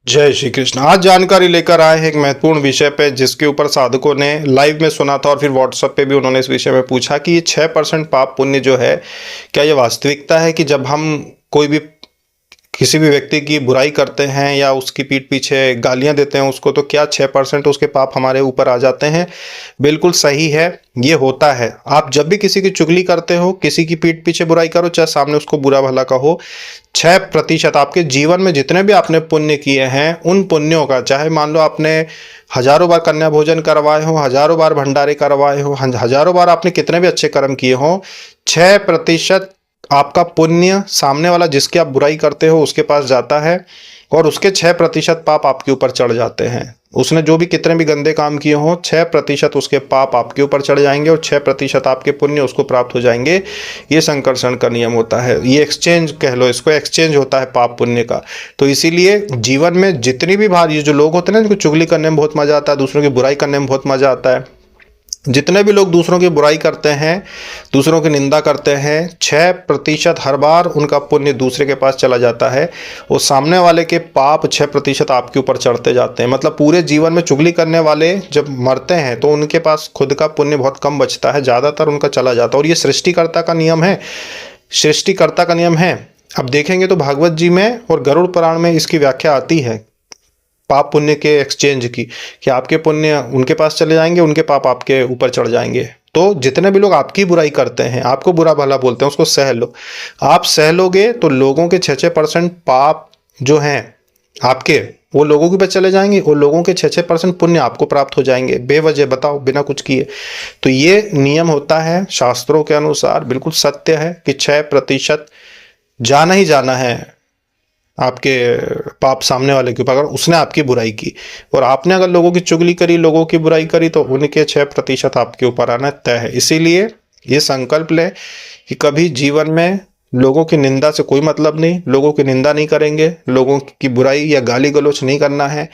जय श्री कृष्ण। आज जानकारी लेकर आए हैं एक महत्वपूर्ण विषय पे, जिसके ऊपर साधकों ने लाइव में सुना था और फिर व्हाट्सएप पे भी उन्होंने इस विषय में पूछा कि ये 6% पाप पुण्य जो है, क्या ये वास्तविकता है कि जब हम कोई भी किसी भी व्यक्ति की बुराई करते हैं या उसकी पीठ पीछे गालियां देते हैं उसको, तो क्या 6% उसके पाप हमारे ऊपर आ जाते हैं? बिल्कुल सही है, ये होता है। आप जब भी किसी की चुगली करते हो, किसी की पीठ पीछे बुराई करो, चाहे सामने उसको बुरा भला कहो, 6% आपके जीवन में जितने भी आपने पुण्य किए हैं उन पुण्यों का, चाहे मान लो आपने हजारों बार कन्या भोजन करवाए हो, हजारों बार भंडारे करवाए हो, हजारों बार आपने कितने भी अच्छे कर्म किए हो, 6% आपका पुण्य सामने वाला जिसकी आप बुराई करते हो उसके पास जाता है और उसके 6% पाप आपके ऊपर चढ़ जाते हैं। उसने जो भी कितने भी गंदे काम किए हों, 6% उसके पाप आपके ऊपर चढ़ जाएंगे और 6% आपके पुण्य उसको प्राप्त हो जाएंगे। ये संकर्षण का नियम होता है, ये एक्सचेंज कह लो, इसको एक्सचेंज होता है पाप पुण्य का। तो इसीलिए जीवन में जितनी भी बार ये जो लोग होते हैं ना, जिनको चुगली करने में बहुत मजा आता है, दूसरों की बुराई करने में बहुत मजा आता है, जितने भी लोग दूसरों की बुराई करते हैं, दूसरों की निंदा करते हैं, 6% हर बार उनका पुण्य दूसरे के पास चला जाता है। वो सामने वाले के पाप 6% आपके ऊपर चढ़ते जाते हैं। मतलब पूरे जीवन में चुगली करने वाले जब मरते हैं तो उनके पास खुद का पुण्य बहुत कम बचता है, ज़्यादातर उनका चला जाता है। और ये सृष्टिकर्ता का नियम है, सृष्टिकर्ता का नियम है। अब देखेंगे तो भागवत जी में और गरुड़ पुराण में इसकी व्याख्या आती है पाप पुण्य के एक्सचेंज की, कि आपके पुण्य उनके पास चले जाएंगे, उनके पाप आपके ऊपर चढ़ जाएंगे। तो जितने भी लोग आपकी बुराई करते हैं, आपको बुरा भला बोलते हैं, उसको सह लो। आप सह लोगे तो लोगों के 6% पाप जो हैं आपके, वो लोगों के पास चले जाएंगे और लोगों के 6% पुण्य आपको प्राप्त हो जाएंगे बेवजह, बताओ, बिना कुछ किए। तो ये नियम होता है शास्त्रों के अनुसार, बिल्कुल सत्य है कि 6% जाना ही जाना है आपके पाप सामने वाले के ऊपर। अगर उसने आपकी बुराई की और आपने अगर लोगों की चुगली करी, लोगों की बुराई करी, तो उनके 6% आपके ऊपर आना तय है। इसीलिए ये संकल्प लें कि कभी जीवन में लोगों की निंदा से कोई मतलब नहीं, लोगों की निंदा नहीं करेंगे, लोगों की बुराई या गाली गलौच नहीं करना है।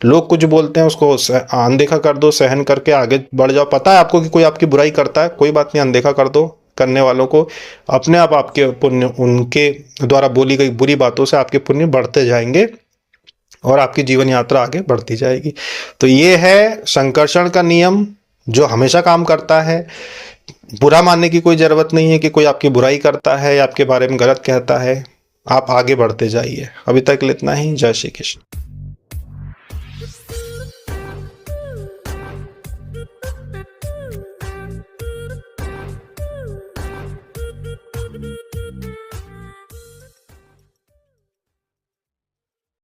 लोग कुछ बोलते हैं उसको अनदेखा कर दो, सहन करके आगे बढ़ जाओ। पता है आपको कि कोई आपकी बुराई करता है, कोई बात नहीं, अनदेखा कर दो। करने वालों को अपने आप आपके पुण्य, उनके द्वारा बोली गई बुरी बातों से आपके पुण्य बढ़ते जाएंगे और आपकी जीवन यात्रा आगे बढ़ती जाएगी। तो ये है संकर्षण का नियम जो हमेशा काम करता है। बुरा मानने की कोई ज़रूरत नहीं है कि कोई आपकी बुराई करता है या आपके बारे में गलत कहता है। आप आगे बढ़ते जाइए। अभी तक इतना ही। जय श्री कृष्ण।